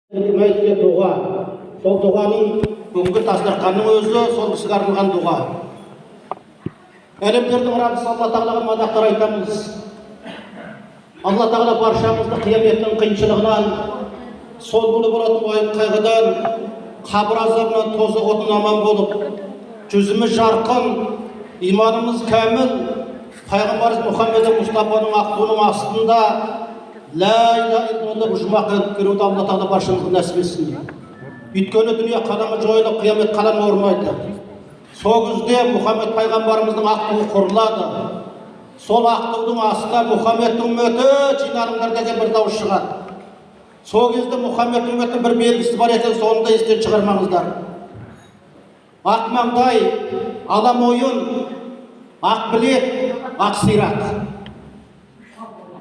мәйітке дұға. Сол дұғаның бүгінгі дастарханның өзі сол кісіге арналған дұға. Әлемдердің Раббысы Алла тағалаға мадақтар айтамыз. Алла тағала баршамызды қияметтің қиыншылығынан, сол күні болатын уайым қайғыдан, қабір азабынан, тозақ отынан аман болып, жүзіміз жарқын, иманымыз кәміл, пайғамбарымыз Мұхаммед Мұстафаның ақ туының астында ла иляха илlallah жұмақ етіп келуді Алла тағала баршамызға нәсіп етсін. Өйткені дүние қаламы жойылып, қиямет қаламы орнайды. Сол кезде Мұхаммед пайғамбарымыздың ақ туы құрылады. Сол ақ тудың астына Мұхаммедтің үмметі жиналыңдар деген бір дауыс шығады. Сол кезде Мұхаммедтің үмметінің бір белгісі бар екен, соны да естен шығармаңыздар. Ақ маңдай, ала мойын, ақ білек, ақ сират.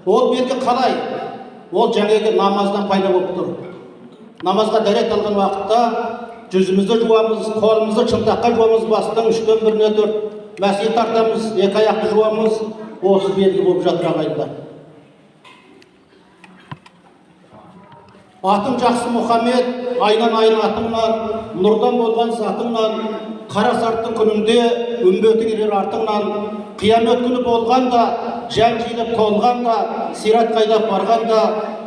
Ол белгі қалай? Ол жаңағы намаздан пайда болып тұр. Намазға дәрет алған уақытта жүзімізді жуамыз, қолымызды шынтаққа жуамыз, бастың 3/4-іне 4 мәсih тартамыз, 2 аяқты жуамыз. Осы белгі болып жатыр ағайындар. Атың жақсы Мұхаммед, айнан атыңнан, нұрдан болған затыңнан, қара сарттың күнінде үмбеті келер артыңнан, қиямет күні болғанда, жан жинап толғанда, сират қайдап барғанда,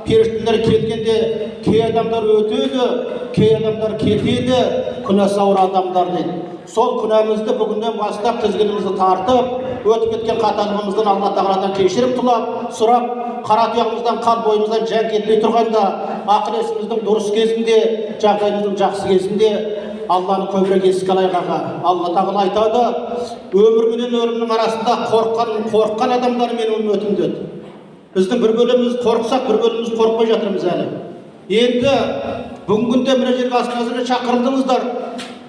періштелер келгенде, кей адамдар өтеді, кей адамдар кетеді, күнәсі ауыр адамдар дейді. Сол күнәмізді бүгіннен бастап тізгінімізді тартып, өтіп кеткен қаталығымыздан Алла тағаладан кешірім сұрап, қара тұяғымыздан, қан бойымыздан жан кетпей тұрғанда, ақыл есіміздің дұрыс кезінде, жағдайымыздың жақсы кезінде Алланы көбірек еске алайық аға. Алла тағала айтады, өмір менен өлімнің арасында қорыққан адамдар мен үмметім деді. Біздің бір бөліміміз қорықсақ, бір бөліміміз қорықпай жатырмыз әлі. Енді бүгінгі мына жерге астыңызға шақырылдыңыздар.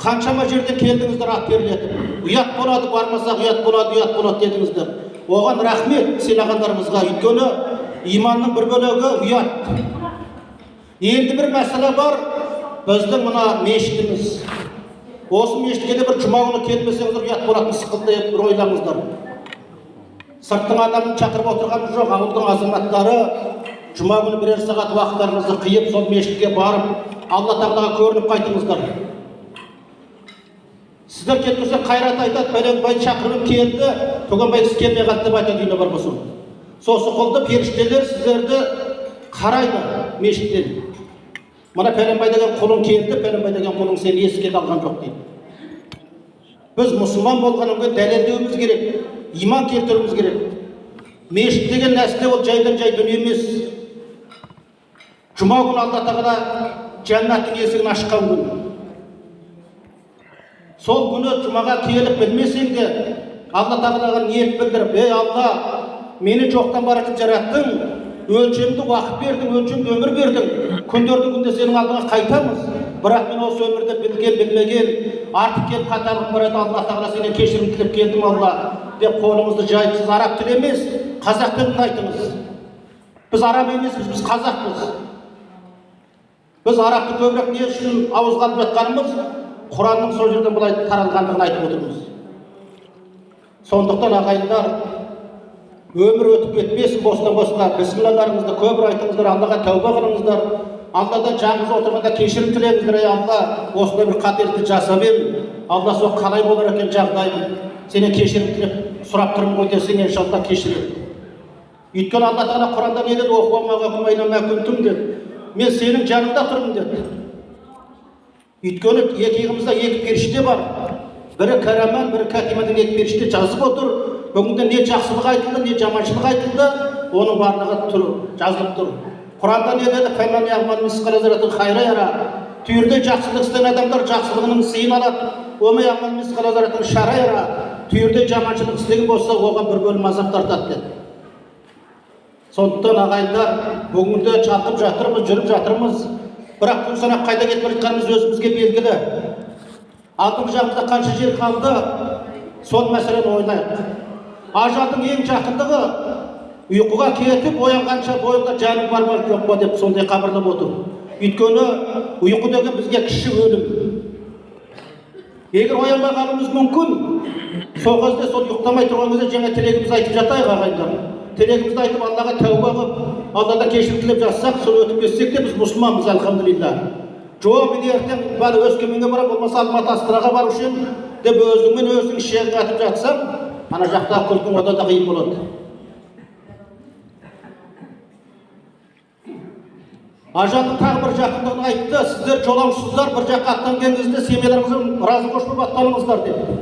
Қаншама жерден келдіңіздер ат берілетіп. Ұят болады, бармасақ ұят болады дедіңіздер. Оған рахмет сыйлағандарымызға. Өйткені иманның бір бөлігі ұят. Енді бір мәселе бар, біздің мына мешітіміз. Осы мешітке де бір жұма күні келмесеңіздер ұят болатын, сықылды деп бір ойлаңыздар. Сырттың адамын шақырып отырған жоқ, ауылдың азаматтары жұма күні бірер сағат уақыттарыңызды қиып, сол мешітке барып, Алла тағалаға көрініп қайтыңыздар. Сіздер кеткенше қайрат айтады, бәленбай шақырып келді, Түгенбай сіз келмей қалды деп айтады, үйіне бар болсын. Сосы қолды періштелер сіздерді қарайды мешіттен. Мына пәленбай деген құлың келді, пәленбай деген құлың сені еске алған жоқ дейді. Біз мұсылман болғанымға дәлелдеуіміз керек, иман келтіруіміз керек. Мешіт деген нәрсе ол жайдан жай дүние емес. Жұма күні Алла тағала жәннаттың есігін ашқан күн. Сол күні жұмаға келіп білмесең де Алла тағалаға ниет білдіріп, ей Алла, мені жоқтан бар етіп жараттың, өлшемді уақыт бердің, өлшемді өмір бердің. Күндердің күнде сенің алдыңа қайтамыз. Бірақ мен осы өмірді білген, білмеген, артық келіп қатарлық бар еді, Алла тағала сенен кешірім тілеп келдім Алла деп қолыңызды жайып, сіз араб тілі емес, қазақ тілін айтыңыз. Біз араб емеспіз, біз қазақпыз. Біз арабты көбірек не үшін ауызға алып жатқанымыз, Құранның сол жерден былай таралғандығын айтып отырмыз. Сондықтан ағайындар, өмір өтіп кетпесін бостан-босқа. Бісмиллахларыңызды көбір айтыңыздар, Аллаға тәуба қылыңыздар. Алладан жаңыз отырғанда кешірім тілеңіздер. Ей Алла, осындай бір қатерді жасап едім. Алла сол қалай болар екен жағдайым. Сенен кешірім тілеп сұрап тұрмын ғой десең, иншалла кешірім. Өйткені Алла тағала Құранда не деді? Деді. Мен сенің жаныңда тұрмын деді. Өйткені екеумізде екі періште бар. Бірі Кәраман, бірі Кәтиманың екі періште жазып отыр. Бүгінде не жақсылық айтылды, не жаманшылық айтылды, оның барлығы жазылып тұр. Құранда не деді? Фәмән яғмал мисқала зарратин хайран яра. Түйірде жақсылық істеген адамдар жақсылығының сыйын алады. Вама яғмал мисқала зарратин шарран яра. Түйірде жаманшылық істеген болса, оған бір бөлім азап тартады деді. Сондықтан ағайындар, бүгінде жатып жатырмыз, жүріп жатырмыз. Бірақ күн санап қайда кетіп жатқанымыз өзімізге белгілі. Алдыңғы жағымызда қанша жер қалды, сол мәселені ойлайық. Ажалдың ең жақындығы ұйқыға кетіп оянғанша бойында жаның бар ма жоқ па деп сондай хабарлап отыр. Өйткені ұйқы деген бізге кіші өлім. Егер оянбай қалуымыз мүмкін, сол кезде сол ұйықтамай тұрған кезде жаңа тілегімізді айтып жатайық ағайындар. Тілегімізді айтып Аллаға тәуба қылып, Алладан кешірім тілеп жатсақ, сол өтіп кетсек те біз мұсылманбыз, алхамдулилля. Жоқ, мен ертең бәрі Өскеменге барам, болмаса Алматы, Астанаға барушы едім деп өзіңмен өзің шегіп атып жатсаң, ана жақта күлкің одан да қиын болады. Ажалдың тағы бір жақындығын айтты, сіздер жолаушысыздар, бір жаққа аттанған кезде семьяларыңызға разы қошып аттаныңыздар деді.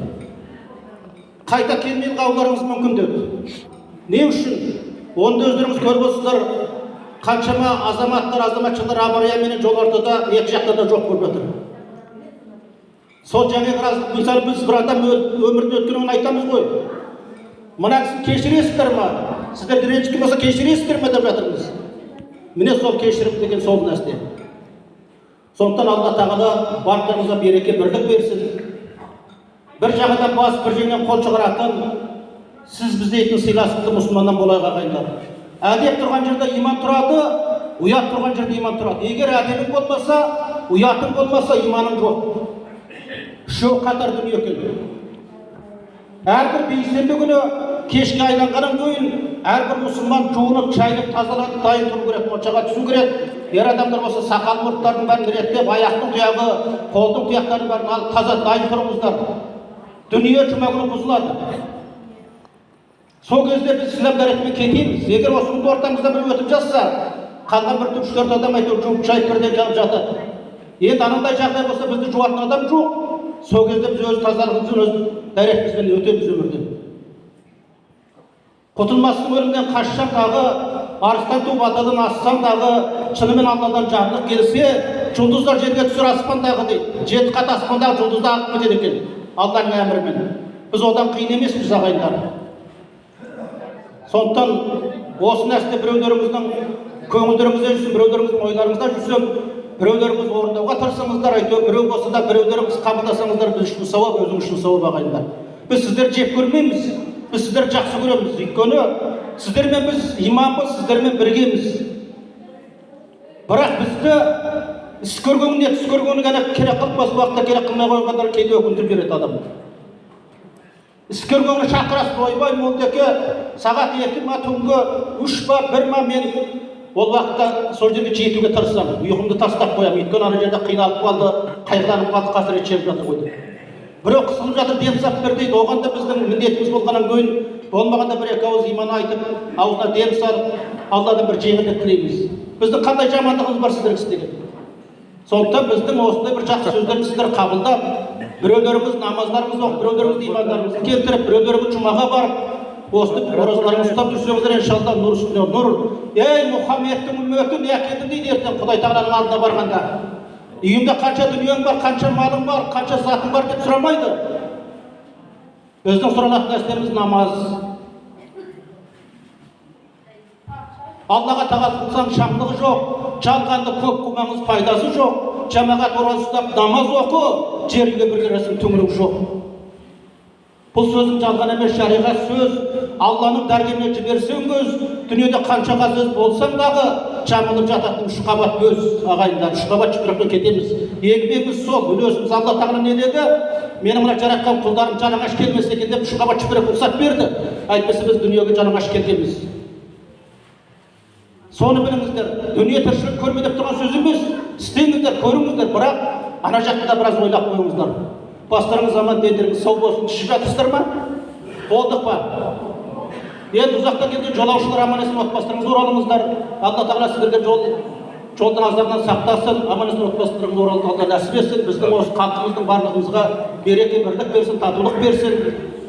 Қайта келмей қалуларыңыз мүмкін деді. Не үшін? Онда өздеріңіз көріп отырсыздар, қаншама азаматтар, азаматшылар авариямен жол ортада екі жақта да жоқ болып жатыр. Сол жаңағы разылық, мысалы біз бір адам өмірде өткенін айтамыз ғой. Мына кешіресіздер ма? Сіздер ренжіткен болса кешіресіздер ме деп жатырмыз. Міне сол кешірім деген сол нәрсе. Сондықтан Алла тағала барлығымызға береке, бірлік берсін. Bir жағадан бас, бір жеңнен қол шығаратын, сіз біз дейтін сыйластықты мұсылманнан болайық ағайындар. Әдеп тұрған жерде иман тұрады, ұят тұрған жерде иман тұрады. Егер әдебің болмаса, ұятың болмаса, иманың жоқ. Үшеу қатар дүние екен. Әрбір бейсенбі күні кешке айланғаннан кейін әрбір мұсылман жуынып, шайынып, тазаланып, дайын тұру керек, моншаға түсу керек. Ер адамдар болса сақал мұрттардың бәрін реттеп, аяқтың тұяғы, қолдың тұяқтарын бәрін алып таза дайын тұрыңыздар. Дүние жұма күні бұзылады. Сол кезде біз сілем дәретімен кетеміз. Егер осы күнді ортамызда бір өтіп жатса, қалған бір 3-4 адам әйтеуір жуып шайып бірден жанып жатады. Енді анандай жағдай болса, бізді жуатын адам жоқ. Сол кезде біз өз тазалығымызбен, өз дәретімізбен өтеміз өмірден. Құтылмастың өлімнен қашсаң дағы, арыстан туып атадан ассаң дағы, шынымен Алладан жарлық келсе, жұлдыздар жерге түсір аспандағы дейді. 7 қат аспандағы жұлдызда ағып кетеді екен. Алланың әмірімен. Біз одан қиын емеспіз ағайындар. Сондықтан осы нәрседе біреулеріңіздің көңілдеріңізде жүрсін, біреулеріңіздің ойларыңызда жүрсін, біреулеріңіз орындауға тырысыңыздар, әйтеуір біреу болса да біреулеріңіз қабылдасаңыздар, біз үшін сауап, өзің үшін сауап ағайындар. Біз сіздерді жек көрмейміз, біз сіздерді жақсы көреміз. Өйткені сіздермен біз иманбыз, сіздермен біргеміз. Бірақ бізді іс көргеніне, түс көргеніне ғана керек қылмас уақытта керек қылмай қойғандар кейде өкінтіп жүреді адам. Іс көргеніне шақырасыз, ойбай молдеке, сағат 2 ма, түнгі 3 па, 1 ма, мен ол уақытта сол жерге жетуге тырысамын. Ұйқымды тастап қоямын. Өйткені ана жерде қиналып қалды, қайғыланып қалды, қасірет шегіп жатыр ғой. Біреу қысылып жатыр, дем сап бер дейді. Оған да біздің міндетіміз болғаннан кейін, болмағанда бір-екі ауыз иман айтып, аузына дем салып, Алладан бір жеңілдік тілейміз. Біздің қандай жамандығымыз бар сіздерге істеген. Сондықтан біздің осындай бір жақсы сөздерді сіздер қабылдап, біреулеріңіз намаздарыңызды оқып, біреулеріңіз имандарыңызды келтіріп, біреулеріңіз жұмаға барып, осыны оразаларыңызды ұстап жүрсеңіздер, иншалла нұр үстіне нұр. Ей Мұхаммедтің үмметі не әкелді дейді ертең Құдай тағаланың алдына барғанда. Үйімде қанша дүниең бар, қанша малың бар, қанша затың бар деп сұрамайды. Біздің сұралатын нәрселеріміз намаз. Аллаға тағат қылсаң шаңдығы жоқ, жалғанды көп қылмаңыз пайдасы жоқ. Жамағат ораза ұстап намаз оқы, жерге бір кересің түңілік жоқ. Бұл сөзім жалған емес, шариғат сөз. Алланың дәргеніне жіберсең көз, дүниеде қаншаға сөз болсаң дағы, жамылып жататын 3 қабат көз ағайындар, 3 қабат жүгіріп кетеміз. Еңбегіміз сол, үлесіміз. Алла тағала не деді? Менің мына жаратқан құлдарым жалаңаш келмесе екен деп 3 қабат жүгіріп рұқсат берді. Әйтпесе біз дүниеге жалаңаш келгенбіз. Соны біліңіздер, дүние тіршілік көрме деп тұрған сөз емес. Істеңіздер, көріңіздер, бірақ ана жақта да біраз ойлап қойыңыздар. Бастарыңыз аман, дендеріңіз сау болсын. Ішіп жатырсыздар ма? Болдық па? Енді ұзақтан келген жолаушылар аман есен отбасыларыңызға оралыңыздар. Алла тағала сіздерге жолдан азабынан сақтасын, аман есен отбасыларыңызға оралуға нәсіп етсін. Біздің осы халқымыздың барлығымызға береке, бірлік берсін, татулық берсін.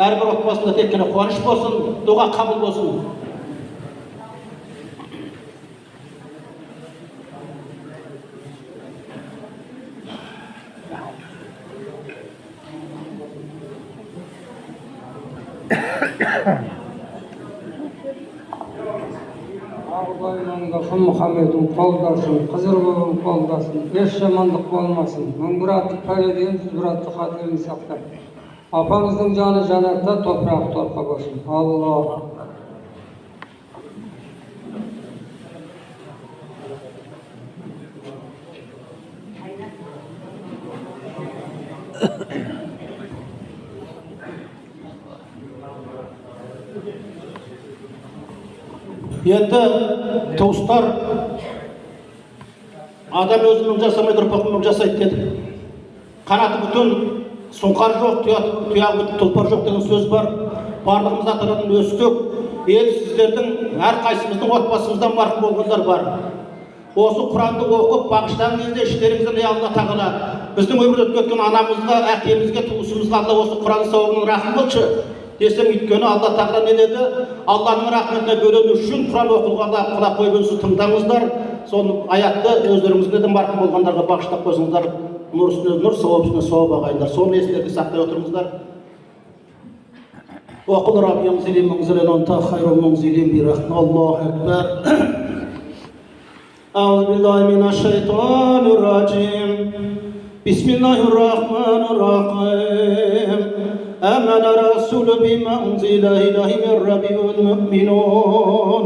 Әрбір отбасында тек қана қуаныш болсын, дұға қабыл болсын. Ağbaymandaşı Muhammed'in қолдасын, Қызырбабın қолдасын, еш жамандық болмасын. Мыңбұратты пәледен жүзбұратты қатерін сақтап. Апамыздың жаны жанатта, топырақ торқа болсын. Allah. Енді туыстар, адам өзінің жасамайды, ұрпағының жасайды деді. Қанаты бүтін, сұңқар жоқ, тұяғы бүтін, тұлпар жоқ деген сөз бар. Барлығымыз ата-анадан өстік. Сіздердің әрқайсымыздың отбасымыздан марқұм болғандар бар. Осы Құранды оқып, бағыштаған кезде іштеріңізден Алла Тағала біздің өмірде өткен анамызға, әкемізге, туысымызға Алла осы Құран сауабынан рахым қылшы десем, өйткені Алла Тағала не деді? Алланың рахметіне бөлену үшін Құран оқылғанда құлақ қойып үнсіз тыңдаңыздар. Сол аятты өздеріңізге де марқұм болғандарға бағыштап қойсаңыздар, нұр үстіне нұр, сауап үстіне сауап ағайындар. Соны естеріңізге сақтай отырыңыздар. وقل رب ينزل منزلا وانت خير المنزلين برحمة الله أكبر. أعوذ بالله من الشيطان الرجيم. بسم الله الرحمن الرحيم. آمن الرسول بما أنزل إليه من ربه والمؤمنون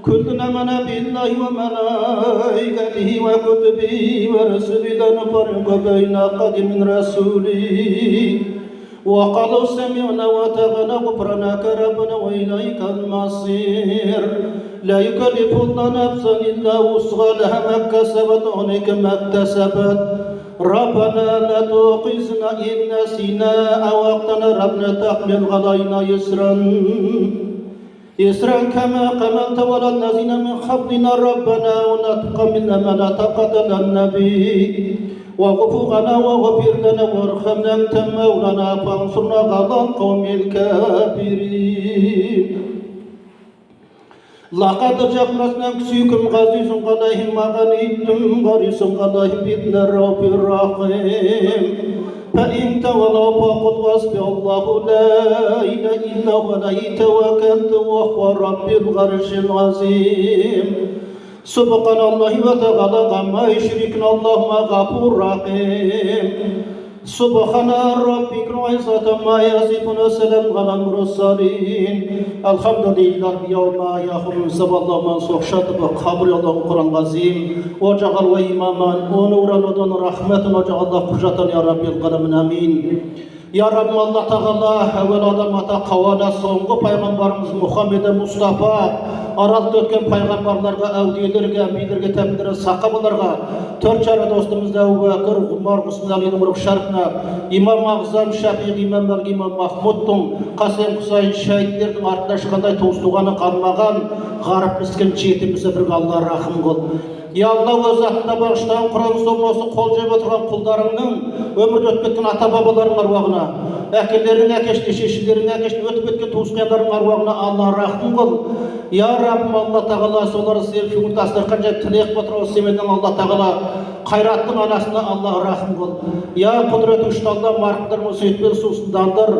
كل آمن بالله وملائكته وكتبه ورسله لا نفرق بين أحد من رسوله وقالوا سمعنا وأطعنا غفرانك ربنا وإليك المصير. لا يكلف الله نفسا إلا وسعها لها ما كسبت وعليك ما اكتسبت. ربنا لا تؤاخذنا إن نسينا أو أخطأنا ربنا تحمل علينا يسرا كما حملت على الذين من قبلنا ربنا ولا تحملنا ما لا طاقة لنا به واغفر لنا واغفر لنا وارحمنا أنت مولانا فانصرنا على القوم الكافرين. لقد جعلنا نكسيكم غزيز عليهم وغنيتم غريس عليهم بإذن الرب الرحيم. فإن تولوا فقل حسبي الله لا إله إلا هو عليه توكلت وهو رب العرش العظيم. سبحان الله وتعالى عما يشركون اللهم غفور رحيم. سبحان ربك رب العزة عما يصفون وسلام على المرسلين. الحمد لله يوم يخرج سبح الله من صحشات بقبر الله القرآن العظيم وجعل إماما ونورا ورحمة وجعل الله حجة يا رب العالمين آمين. Ya Rabbim Allah Teala evvel adam ata kavana soğuk peygamberimiz Muhammed Mustafa aralda ötken peygamberlerge, evliyelerge, emirlerge, temdirge, sakabalarga dört çare dostumuz Ebu Bekir, Umar, Osman Ali Numruk Şerif'ne İmam Azam, Şafii, İmam Malik, İmam Mahmud'un Kasem Husayn şehitlerinin ardına çıkanday toğustuğanı kalmagan garip miskin çiğitimize bir Allah rahim kıl. Ya Allah öz zatında bağışlayan Kur'an so'mosi qo'l jeb o'tirgan qullarыңның өмірде өтіп кеткен ата бабаларың аруағына, әкелерің әкешті, шешелерің әкешті, өтіп кеткен туысқандарың аруағына Алла рахым қыл. Я Раббим Алла Тағала солар сен шүңгіл дастархан жеп тілек отырған семеден Алла Тағала қайраттың анасына Алла рахым қыл. Я құдіреті күшті Алла марқұмдар мұсиетпен сусындандыр.